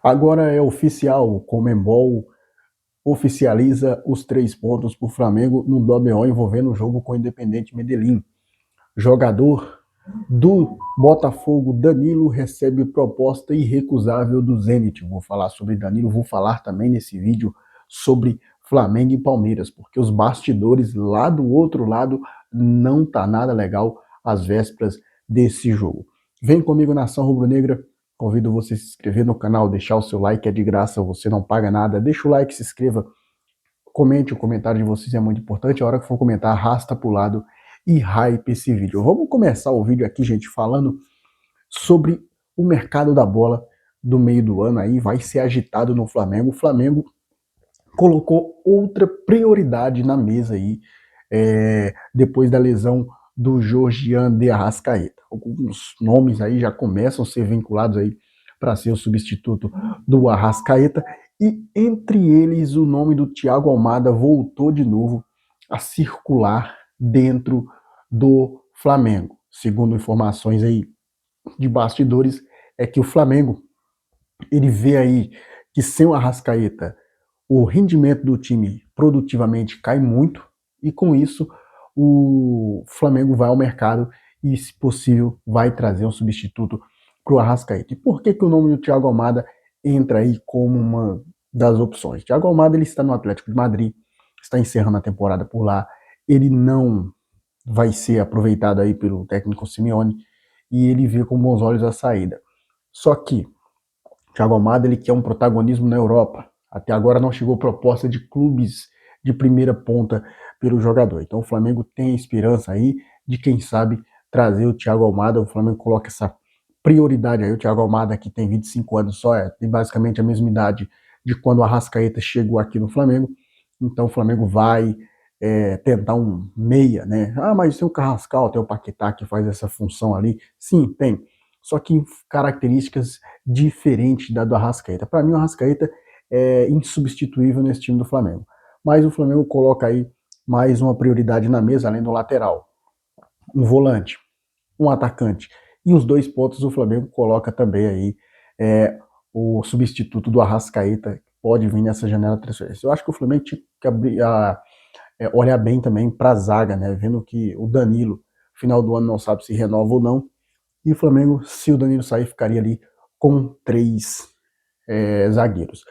Agora é oficial, o Conmebol oficializa os 3 pontos para o Flamengo no WO envolvendo o jogo com o Independente Medellín. Jogador do Botafogo, Danilo, recebe proposta irrecusável do Zenit. Vou falar sobre Danilo, vou falar também nesse vídeo sobre Flamengo e Palmeiras, porque os bastidores lá do outro lado não tá nada legal às vésperas desse jogo. Vem comigo, Nação Rubro-Negra. Convido você a se inscrever no canal, deixar o seu like, é de graça, você não paga nada. Deixa o like, se inscreva, comente, o comentário de vocês é muito importante. A hora que for comentar, arrasta pro lado e hype esse vídeo. Vamos começar o vídeo aqui, gente, falando sobre o mercado da bola do meio do ano aí, vai ser agitado no Flamengo. O Flamengo colocou outra prioridade na mesa aí, depois da lesão do Georgian de Arrascaeta. Alguns nomes aí já começam a ser vinculados aí para ser o substituto do Arrascaeta, e entre eles o nome do Thiago Almada voltou de novo a circular dentro do Flamengo. Segundo informações aí de bastidores, é que o Flamengo ele vê aí que sem o Arrascaeta o rendimento do time produtivamente cai muito, e com isso o Flamengo vai ao mercado e, se possível, vai trazer um substituto para o Arrascaeta. E por que, que o nome do Thiago Almada entra aí como uma das opções? Thiago Almada ele está no Atlético de Madrid, está encerrando a temporada por lá, ele não vai ser aproveitado aí pelo técnico Simeone, e ele vê com bons olhos a saída. Só que Thiago Almada ele quer um protagonismo na Europa. Até agora não chegou proposta de clubes de primeira ponta pelo jogador. Então o Flamengo tem a esperança aí de, quem sabe, trazer o Thiago Almada. O Flamengo coloca essa prioridade aí. O Thiago Almada, que tem 25 anos só, tem basicamente a mesma idade de quando o Arrascaeta chegou aqui no Flamengo. Então o Flamengo vai tentar um meia, né? Ah, mas tem o Carrascal, tem o Paquetá que faz essa função ali. Sim, tem. Só que em características diferentes da do Arrascaeta. Para mim, o Arrascaeta é insubstituível nesse time do Flamengo. Mas o Flamengo coloca aí mais uma prioridade na mesa, além do lateral. Um volante, um atacante. E os 2 pontos o Flamengo coloca também aí o substituto do Arrascaeta, que pode vir nessa janela de transferência. Eu acho que o Flamengo tinha que olhar bem também para a zaga, né? Vendo que o Danilo, final do ano, não sabe se renova ou não. E o Flamengo, se o Danilo sair, ficaria ali com 3 zagueiros.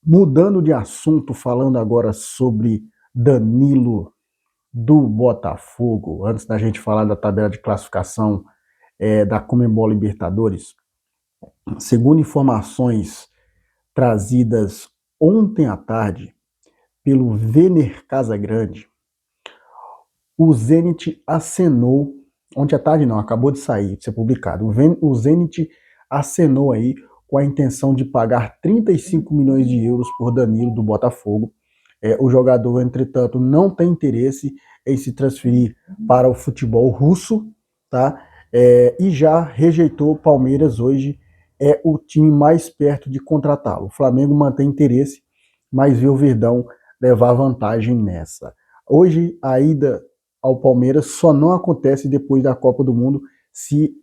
Mudando de assunto, falando agora sobre Danilo do Botafogo, antes da gente falar da tabela de classificação da Conmebol Libertadores, segundo informações trazidas ontem à tarde pelo Vener Casagrande, o Zenit acenou, ontem à tarde não, acabou de sair, de ser publicado, o Zenit acenou aí com a intenção de pagar 35 milhões de euros por Danilo do Botafogo. O jogador, entretanto, não tem interesse em se transferir para o futebol russo, tá? E já rejeitou o Palmeiras. Hoje é o time mais perto de contratá-lo. O Flamengo mantém interesse, mas vê o Verdão levar vantagem nessa. Hoje a ida ao Palmeiras só não acontece depois da Copa do Mundo, se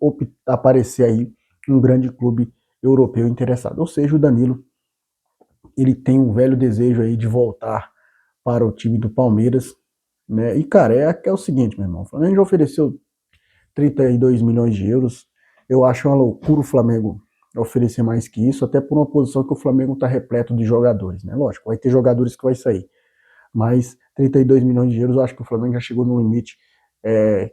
aparecer aí um grande clube europeu interessado. Ou seja, o Danilo ele tem um velho desejo aí de voltar para o time do Palmeiras, né? E cara, é o seguinte, meu irmão, o Flamengo já ofereceu 32 milhões de euros. Eu acho uma loucura o Flamengo oferecer mais que isso, até por uma posição que o Flamengo está repleto de jogadores, né? Lógico, vai ter jogadores que vai sair, mas 32 milhões de euros eu acho que o Flamengo já chegou no limite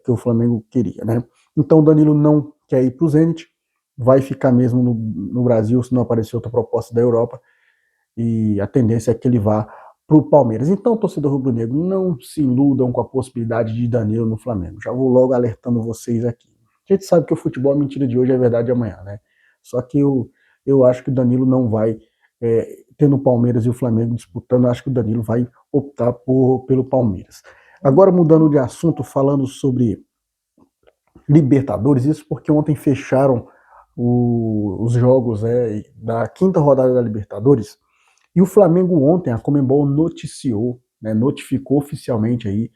que o Flamengo queria, né? Então o Danilo não quer ir para o Zenit, vai ficar mesmo no Brasil se não aparecer outra proposta da Europa, e a tendência é que ele vá para o Palmeiras. Então, torcedor rubro-negro, não se iludam com a possibilidade de Danilo no Flamengo. Já vou logo alertando vocês aqui. A gente sabe que o futebol é mentira de hoje, é verdade de amanhã, né? Só que eu acho que o Danilo não vai, tendo o Palmeiras e o Flamengo disputando, acho que o Danilo vai optar pelo Palmeiras. Agora, mudando de assunto, falando sobre Libertadores, isso porque ontem fecharam os jogos da quinta rodada da Libertadores. E o Flamengo ontem, a Conmebol noticiou, né, notificou oficialmente aí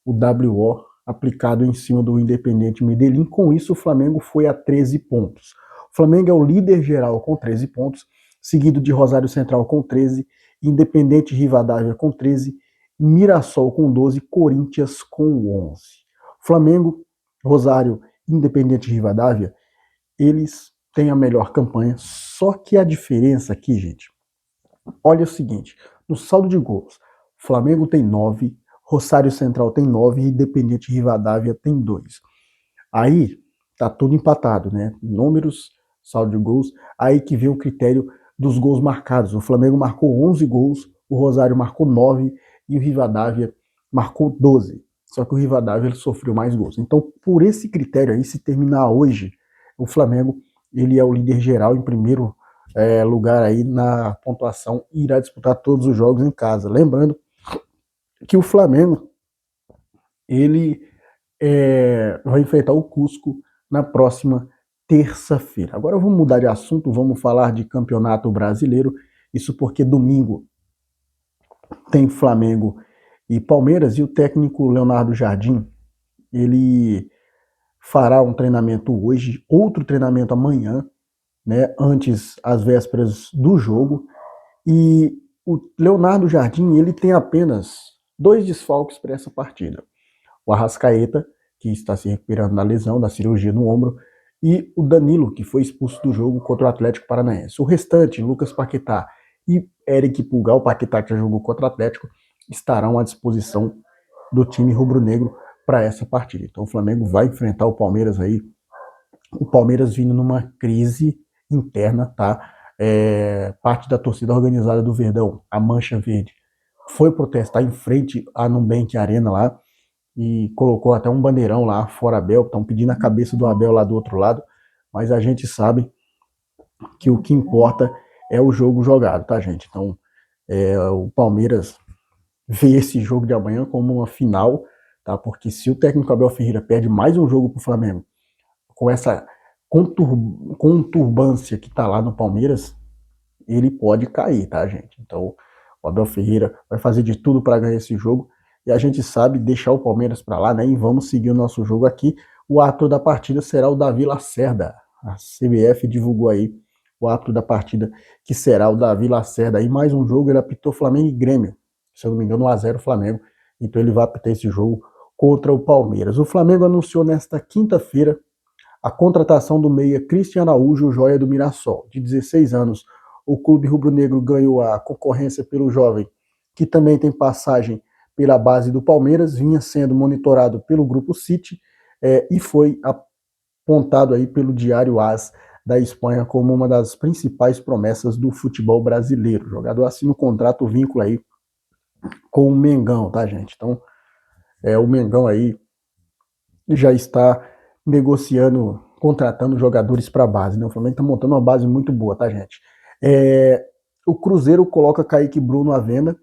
o WO aplicado em cima do Independente Medellín. Com isso, o Flamengo foi a 13 pontos. O Flamengo é o líder geral com 13 pontos, seguido de Rosário Central com 13, Independente Rivadavia com 13, Mirassol com 12, Corinthians com 11. Flamengo, Rosário, Independente Rivadavia, eles têm a melhor campanha, só que a diferença aqui, gente, olha o seguinte, no saldo de gols, Flamengo tem 9, Rosário Central tem 9 e Independente Rivadavia tem 2. Aí tá tudo empatado, né? Números, saldo de gols, aí que vem o critério dos gols marcados. O Flamengo marcou 11 gols, o Rosário marcou 9 e o Rivadavia marcou 12. Só que o Rivadavia ele sofreu mais gols. Então, por esse critério aí, se terminar hoje, o Flamengo ele é o líder geral em primeiro lugar aí na pontuação e irá disputar todos os jogos em casa. Lembrando que o Flamengo ele vai enfrentar o Cusco na próxima terça-feira. Agora vamos mudar de assunto, vamos falar de campeonato brasileiro. Isso porque domingo tem Flamengo e Palmeiras e o técnico Leonardo Jardim, ele fará um treinamento hoje, outro treinamento amanhã, né, antes às vésperas do jogo. E o Leonardo Jardim, ele tem apenas 2 desfalques para essa partida. O Arrascaeta, que está se recuperando da lesão, da cirurgia no ombro, e o Danilo, que foi expulso do jogo contra o Atlético Paranaense. O restante, Lucas Paquetá e Eric Pulgar, o Paquetá que já jogou contra o Atlético, estarão à disposição do time rubro-negro para essa partida. Então o Flamengo vai enfrentar o Palmeiras aí, o Palmeiras vindo numa crise interna, tá? Parte da torcida organizada do Verdão, a Mancha Verde, foi protestar em frente à Nubank Arena lá, e colocou até um bandeirão lá, fora Abel, estão pedindo a cabeça do Abel lá do outro lado, mas a gente sabe que o que importa é o jogo jogado, tá, gente? Então, o Palmeiras vê esse jogo de amanhã como uma final, tá? Porque se o técnico Abel Ferreira perde mais um jogo pro Flamengo, com essa conturbância que tá lá no Palmeiras, ele pode cair, tá, gente? Então, o Abel Ferreira vai fazer de tudo para ganhar esse jogo, e a gente sabe deixar o Palmeiras para lá, né? E vamos seguir o nosso jogo aqui. O árbitro da partida será o Davi Lacerda. A CBF divulgou aí o árbitro da partida, que será o Davi Lacerda. E mais um jogo, ele apitou Flamengo e Grêmio. Se eu não me engano, 1-0 Flamengo. Então ele vai apitar esse jogo contra o Palmeiras. O Flamengo anunciou nesta quinta-feira a contratação do meia Cristian Araújo, joia do Mirassol, de 16 anos. O clube rubro-negro ganhou a concorrência pelo jovem, que também tem passagem pela base do Palmeiras, vinha sendo monitorado pelo Grupo City e foi apontado aí pelo Diário AS da Espanha como uma das principais promessas do futebol brasileiro. O jogador assina o contrato, o vínculo aí com o Mengão, tá, gente? Então, o Mengão aí já está negociando, contratando jogadores para a base, né? O Flamengo está montando uma base muito boa, tá, gente? O Cruzeiro coloca Kaique Bruno à venda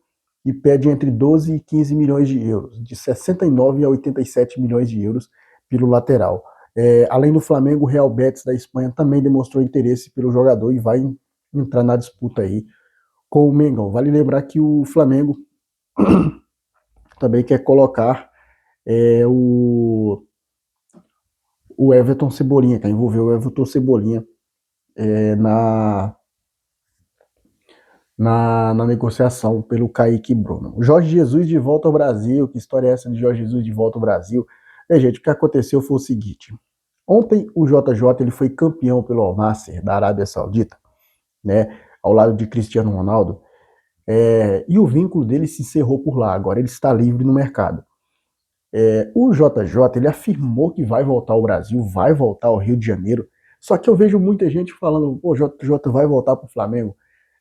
e pede entre 12 e 15 milhões de euros, de 69 a 87 milhões de euros pelo lateral. Além do Flamengo, o Real Betis da Espanha também demonstrou interesse pelo jogador e vai entrar na disputa aí com o Mengão. Vale lembrar que o Flamengo também quer colocar o Everton Cebolinha, que envolveu o Everton Cebolinha na negociação pelo Kaique Bruno. O Jorge Jesus de volta ao Brasil. Que história é essa de Jorge Jesus de volta ao Brasil? Gente, o que aconteceu foi o seguinte. Ontem o JJ ele foi campeão pelo Al Nassr da Arábia Saudita, né, ao lado de Cristiano Ronaldo, e o vínculo dele se encerrou por lá. Agora ele está livre no mercado. O JJ ele afirmou que vai voltar ao Brasil, vai voltar ao Rio de Janeiro, só que eu vejo muita gente falando, pô, JJ vai voltar para o Flamengo.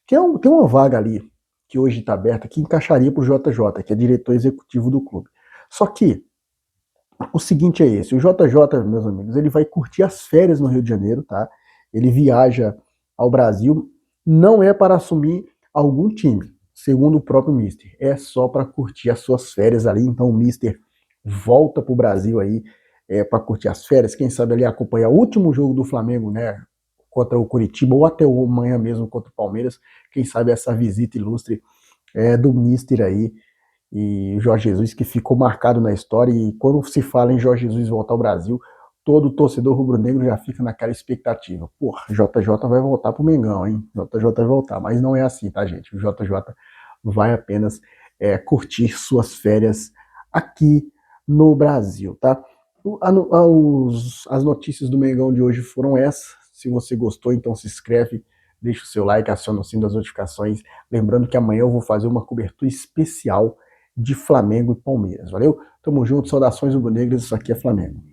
Tem uma vaga ali, que hoje está aberta, que encaixaria para o JJ, que é diretor executivo do clube. Só que o seguinte é esse, o JJ, meus amigos, ele vai curtir as férias no Rio de Janeiro, tá? Ele viaja ao Brasil, não é para assumir algum time, segundo o próprio Mister, é só para curtir as suas férias ali. Então o Mister volta para o Brasil aí para curtir as férias, quem sabe ali acompanhar o último jogo do Flamengo, né, contra o Curitiba, ou até amanhã mesmo contra o Palmeiras, quem sabe essa visita ilustre do Mister aí, e Jorge Jesus, que ficou marcado na história. E quando se fala em Jorge Jesus voltar ao Brasil, todo torcedor rubro-negro já fica naquela expectativa. Porra, JJ vai voltar pro Mengão, hein? JJ vai voltar, mas não é assim, tá, gente? O JJ vai apenas curtir suas férias aqui no Brasil, tá? As notícias do Mengão de hoje foram essas. Se você gostou, então se inscreve, deixa o seu like, aciona o sino das notificações. Lembrando que amanhã eu vou fazer uma cobertura especial de Flamengo e Palmeiras, valeu? Tamo junto, saudações rubro-negras, isso aqui é Flamengo.